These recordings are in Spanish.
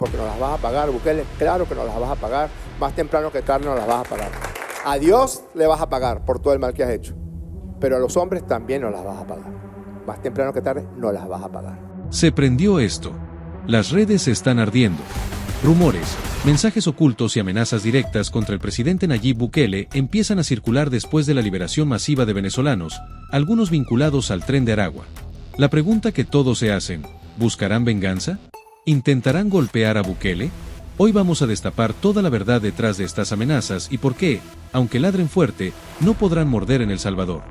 porque nos las vas a pagar, Bukele, claro que nos las vas a pagar, más temprano que tarde nos las vas a pagar. A Dios le vas a pagar por todo el mal que has hecho, pero a los hombres también nos las vas a pagar. Más temprano que tarde no las vas a pagar. Se prendió esto. Las redes están ardiendo. Rumores, mensajes ocultos y amenazas directas contra el presidente Nayib Bukele empiezan a circular después de la liberación masiva de venezolanos, algunos vinculados al Tren de Aragua. La pregunta que todos se hacen, ¿buscarán venganza? ¿Intentarán golpear a Bukele? Hoy vamos a destapar toda la verdad detrás de estas amenazas y por qué, aunque ladren fuerte, no podrán morder en El Salvador.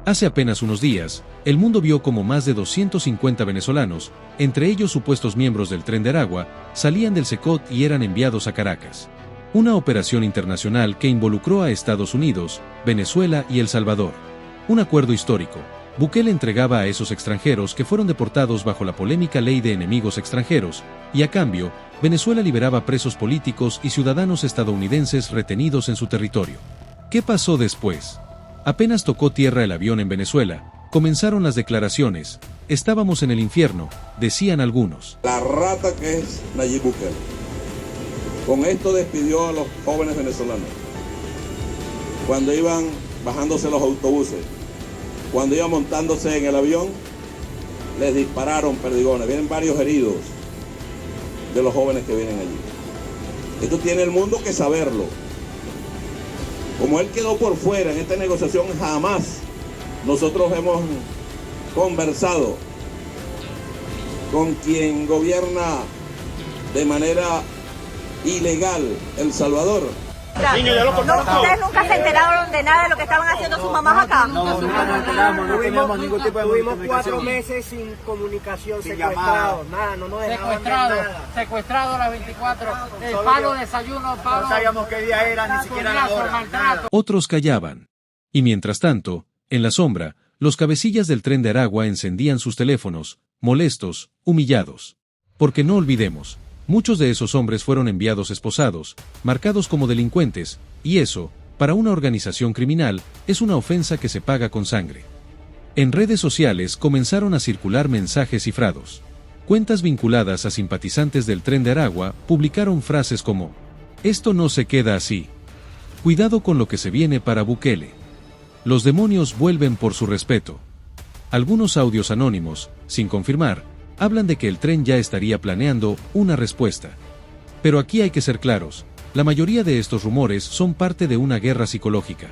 Hace apenas unos días, el mundo vio como más de 250 venezolanos, entre ellos supuestos miembros del Tren de Aragua, salían del SECOT y eran enviados a Caracas. Una operación internacional que involucró a Estados Unidos, Venezuela y El Salvador. Un acuerdo histórico. Bukele entregaba a esos extranjeros que fueron deportados bajo la polémica ley de enemigos extranjeros, y a cambio, Venezuela liberaba presos políticos y ciudadanos estadounidenses retenidos en su territorio. ¿Qué pasó después? Apenas tocó tierra el avión en Venezuela, comenzaron las declaraciones. Estábamos en el infierno, decían algunos. La rata que es Nayib Bukele. Con esto despidió a los jóvenes venezolanos. Cuando iban bajándose los autobuses, cuando iban montándose en el avión, les dispararon perdigones. Vienen varios heridos de los jóvenes que vienen allí. Esto tiene el mundo que saberlo. Como él quedó por fuera en esta negociación, jamás nosotros hemos conversado con quien gobierna de manera ilegal El Salvador. ¿Ustedes nunca se enteraron de nada de lo que estaban haciendo sus mamás acá? No, nunca nos enteramos, no teníamos ningún tipo de comunicación. Tuvimos 4 meses sin comunicación, secuestrados, nada, no nos dejaban ver nada. Secuestrado a las 24, el pago de desayuno, pago... No sabíamos qué día era, ni siquiera la hora. Otros callaban. Y mientras tanto, en la sombra, los cabecillas del Tren de Aragua encendían sus teléfonos, molestos, humillados. Porque no olvidemos, muchos de esos hombres fueron enviados esposados, marcados como delincuentes, y eso, para una organización criminal, es una ofensa que se paga con sangre. En redes sociales comenzaron a circular mensajes cifrados. Cuentas vinculadas a simpatizantes del Tren de Aragua publicaron frases como: "Esto no se queda así. Cuidado con lo que se viene para Bukele. Los demonios vuelven por su respeto". Algunos audios anónimos, sin confirmar, hablan de que el tren ya estaría planeando una respuesta. Pero aquí hay que ser claros, la mayoría de estos rumores son parte de una guerra psicológica.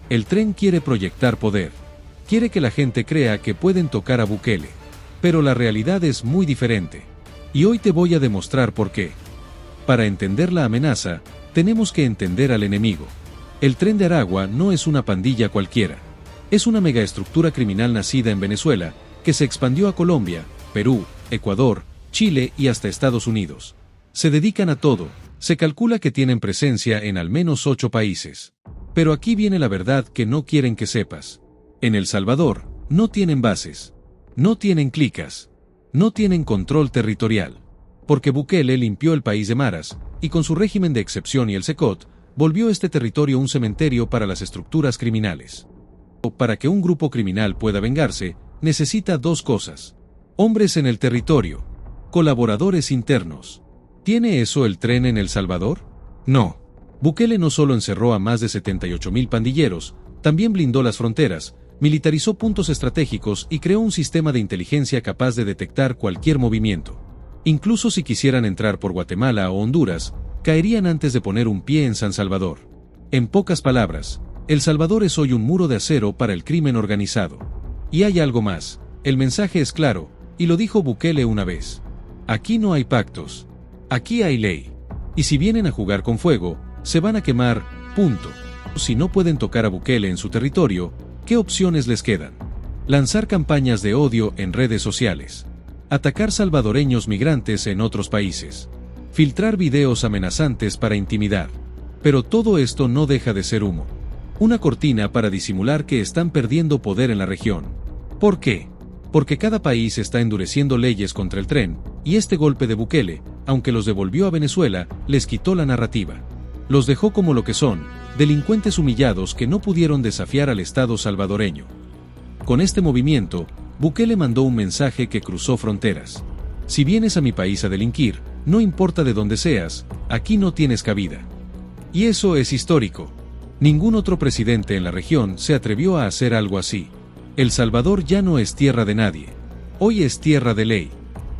El tren quiere proyectar poder. Quiere que la gente crea que pueden tocar a Bukele. Pero la realidad es muy diferente. Y hoy te voy a demostrar por qué. Para entender la amenaza, tenemos que entender al enemigo. El Tren de Aragua no es una pandilla cualquiera. Es una megaestructura criminal nacida en Venezuela, que se expandió a Colombia, Perú, Ecuador, Chile y hasta Estados Unidos. Se dedican a todo, se calcula que tienen presencia en al menos 8 países. Pero aquí viene la verdad que no quieren que sepas. En El Salvador, no tienen bases. No tienen clicas. No tienen control territorial. Porque Bukele limpió el país de maras, y con su régimen de excepción y el SECOT, volvió este territorio un cementerio para las estructuras criminales. Para que un grupo criminal pueda vengarse, necesita 2 cosas. Hombres en el territorio. Colaboradores internos. ¿Tiene eso el tren en El Salvador? No. Bukele no solo encerró a más de 78,000 pandilleros, también blindó las fronteras, militarizó puntos estratégicos y creó un sistema de inteligencia capaz de detectar cualquier movimiento. Incluso si quisieran entrar por Guatemala o Honduras, caerían antes de poner un pie en San Salvador. En pocas palabras, El Salvador es hoy un muro de acero para el crimen organizado. Y hay algo más, el mensaje es claro, y lo dijo Bukele una vez. Aquí no hay pactos. Aquí hay ley. Y si vienen a jugar con fuego, se van a quemar, punto. Si no pueden tocar a Bukele en su territorio, ¿qué opciones les quedan? Lanzar campañas de odio en redes sociales. Atacar salvadoreños migrantes en otros países. Filtrar videos amenazantes para intimidar. Pero todo esto no deja de ser humo. Una cortina para disimular que están perdiendo poder en la región. ¿Por qué? Porque cada país está endureciendo leyes contra el tren, y este golpe de Bukele, aunque los devolvió a Venezuela, les quitó la narrativa. Los dejó como lo que son, delincuentes humillados que no pudieron desafiar al Estado salvadoreño. Con este movimiento, Bukele mandó un mensaje que cruzó fronteras. Si vienes a mi país a delinquir, no importa de dónde seas, aquí no tienes cabida. Y eso es histórico. Ningún otro presidente en la región se atrevió a hacer algo así. El Salvador ya no es tierra de nadie. Hoy es tierra de ley.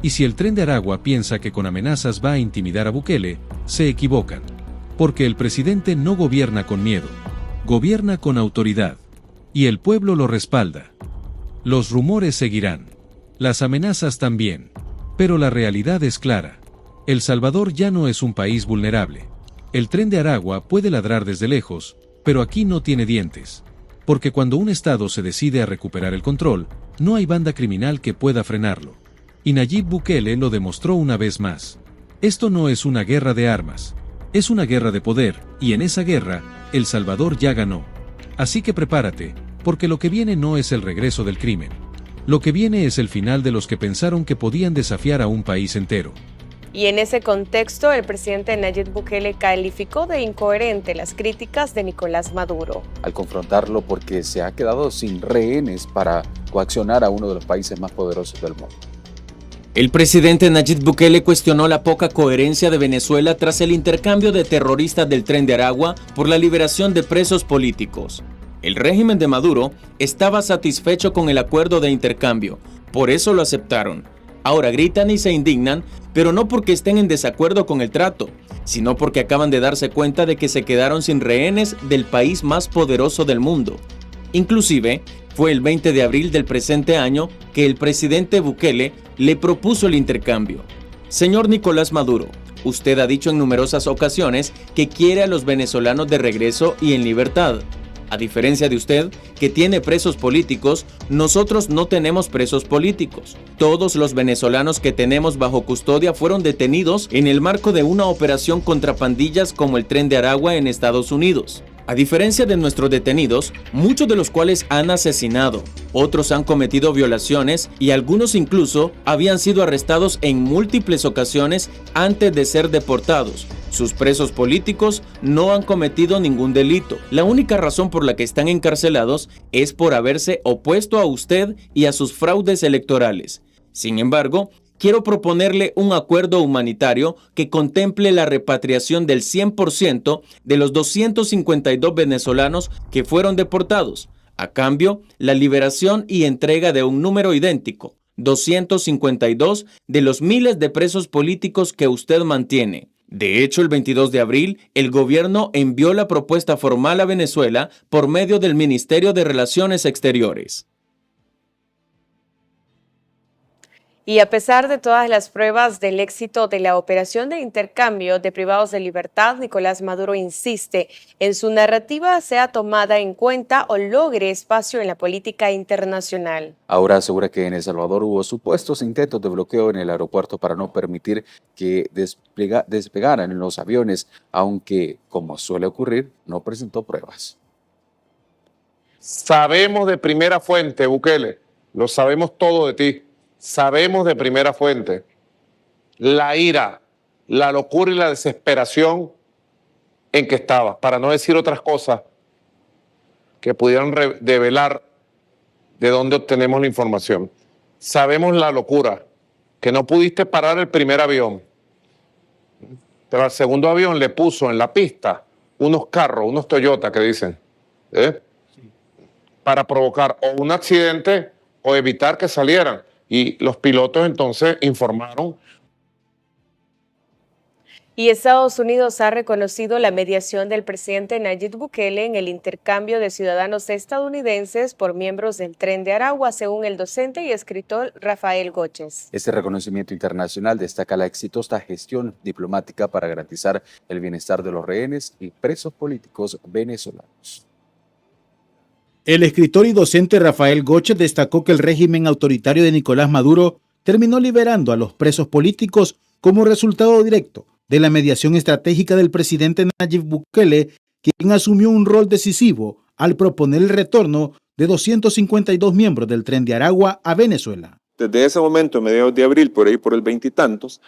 Y si el Tren de Aragua piensa que con amenazas va a intimidar a Bukele, se equivocan. Porque el presidente no gobierna con miedo. Gobierna con autoridad. Y el pueblo lo respalda. Los rumores seguirán. Las amenazas también. Pero la realidad es clara. El Salvador ya no es un país vulnerable. El Tren de Aragua puede ladrar desde lejos, pero aquí no tiene dientes. Porque cuando un Estado se decide a recuperar el control, no hay banda criminal que pueda frenarlo. Y Nayib Bukele lo demostró una vez más. Esto no es una guerra de armas. Es una guerra de poder, y en esa guerra, El Salvador ya ganó. Así que prepárate, porque lo que viene no es el regreso del crimen. Lo que viene es el final de los que pensaron que podían desafiar a un país entero. Y en ese contexto, el presidente Nayib Bukele calificó de incoherente las críticas de Nicolás Maduro. Al confrontarlo porque se ha quedado sin rehenes para coaccionar a uno de los países más poderosos del mundo. El presidente Nayib Bukele cuestionó la poca coherencia de Venezuela tras el intercambio de terroristas del Tren de Aragua por la liberación de presos políticos. El régimen de Maduro estaba satisfecho con el acuerdo de intercambio, por eso lo aceptaron. Ahora gritan y se indignan, pero no porque estén en desacuerdo con el trato, sino porque acaban de darse cuenta de que se quedaron sin rehenes del país más poderoso del mundo. Inclusive, fue el 20 de abril del presente año que el presidente Bukele le propuso el intercambio. Señor Nicolás Maduro, usted ha dicho en numerosas ocasiones que quiere a los venezolanos de regreso y en libertad. A diferencia de usted, que tiene presos políticos, nosotros no tenemos presos políticos. Todos los venezolanos que tenemos bajo custodia fueron detenidos en el marco de una operación contra pandillas como el Tren de Aragua en Estados Unidos. A diferencia de nuestros detenidos, muchos de los cuales han asesinado, otros han cometido violaciones y algunos incluso habían sido arrestados en múltiples ocasiones antes de ser deportados. Sus presos políticos no han cometido ningún delito. La única razón por la que están encarcelados es por haberse opuesto a usted y a sus fraudes electorales. Sin embargo, quiero proponerle un acuerdo humanitario que contemple la repatriación del 100% de los 252 venezolanos que fueron deportados. A cambio, la liberación y entrega de un número idéntico, 252 de los miles de presos políticos que usted mantiene. De hecho, el 22 de abril, el gobierno envió la propuesta formal a Venezuela por medio del Ministerio de Relaciones Exteriores. Y a pesar de todas las pruebas del éxito de la operación de intercambio de privados de libertad, Nicolás Maduro insiste en su narrativa sea tomada en cuenta o logre espacio en la política internacional. Ahora asegura que en El Salvador hubo supuestos intentos de bloqueo en el aeropuerto para no permitir que despegaran los aviones, aunque, como suele ocurrir, no presentó pruebas. Sabemos de primera fuente, Bukele, lo sabemos todo de ti. Sabemos de primera fuente la ira, la locura y la desesperación en que estabas, para no decir otras cosas que pudieran develar de dónde obtenemos la información. Sabemos la locura, que no pudiste parar el primer avión, pero al segundo avión le puso en la pista unos carros, unos Toyota que dicen, para provocar o un accidente o evitar que salieran. Y los pilotos entonces informaron. Y Estados Unidos ha reconocido la mediación del presidente Nayib Bukele en el intercambio de ciudadanos estadounidenses por miembros del Tren de Aragua, según el docente y escritor Rafael Góchez. Este reconocimiento internacional destaca la exitosa gestión diplomática para garantizar el bienestar de los rehenes y presos políticos venezolanos. El escritor y docente Rafael Góchez destacó que el régimen autoritario de Nicolás Maduro terminó liberando a los presos políticos como resultado directo de la mediación estratégica del presidente Nayib Bukele, quien asumió un rol decisivo al proponer el retorno de 252 miembros del Tren de Aragua a Venezuela. Desde ese momento, mediados de abril, por ahí por el veintitantos,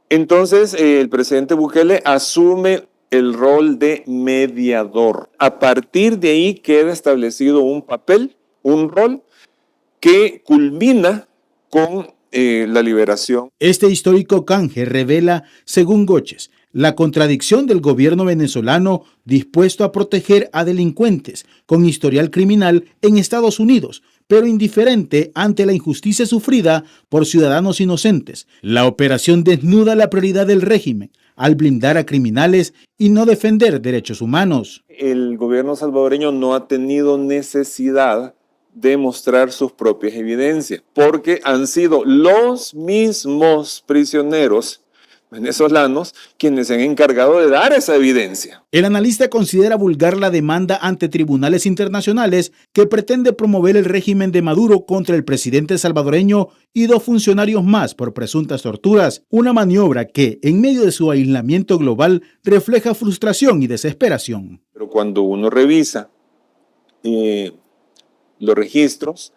entonces el presidente Bukele asume el rol de mediador. A partir de ahí queda establecido un papel, un rol que culmina con la liberación. Este histórico canje revela, según Goches, la contradicción del gobierno venezolano dispuesto a proteger a delincuentes con historial criminal en Estados Unidos, pero indiferente ante la injusticia sufrida por ciudadanos inocentes. La operación desnuda la prioridad del régimen al blindar a criminales y no defender derechos humanos. El gobierno salvadoreño no ha tenido necesidad de mostrar sus propias evidencias, porque han sido los mismos prisioneros venezolanos quienes se han encargado de dar esa evidencia. El analista considera vulgar la demanda ante tribunales internacionales que pretende promover el régimen de Maduro contra el presidente salvadoreño y 2 funcionarios más por presuntas torturas, una maniobra que, en medio de su aislamiento global, refleja frustración y desesperación. Pero cuando uno revisa los registros,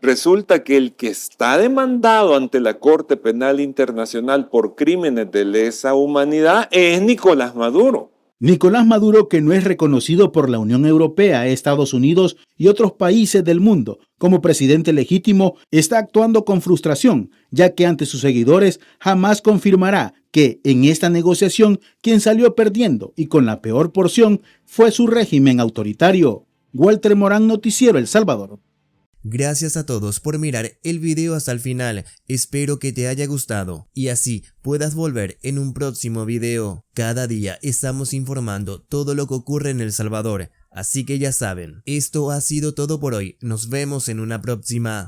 resulta que el que está demandado ante la Corte Penal Internacional por crímenes de lesa humanidad es Nicolás Maduro. Nicolás Maduro, que no es reconocido por la Unión Europea, Estados Unidos y otros países del mundo como presidente legítimo, está actuando con frustración, ya que ante sus seguidores jamás confirmará que en esta negociación quien salió perdiendo y con la peor porción fue su régimen autoritario. Walter Morán, Noticiero El Salvador. Gracias a todos por mirar el video hasta el final, espero que te haya gustado y así puedas volver en un próximo video. Cada día estamos informando todo lo que ocurre en El Salvador, así que ya saben, esto ha sido todo por hoy, nos vemos en una próxima.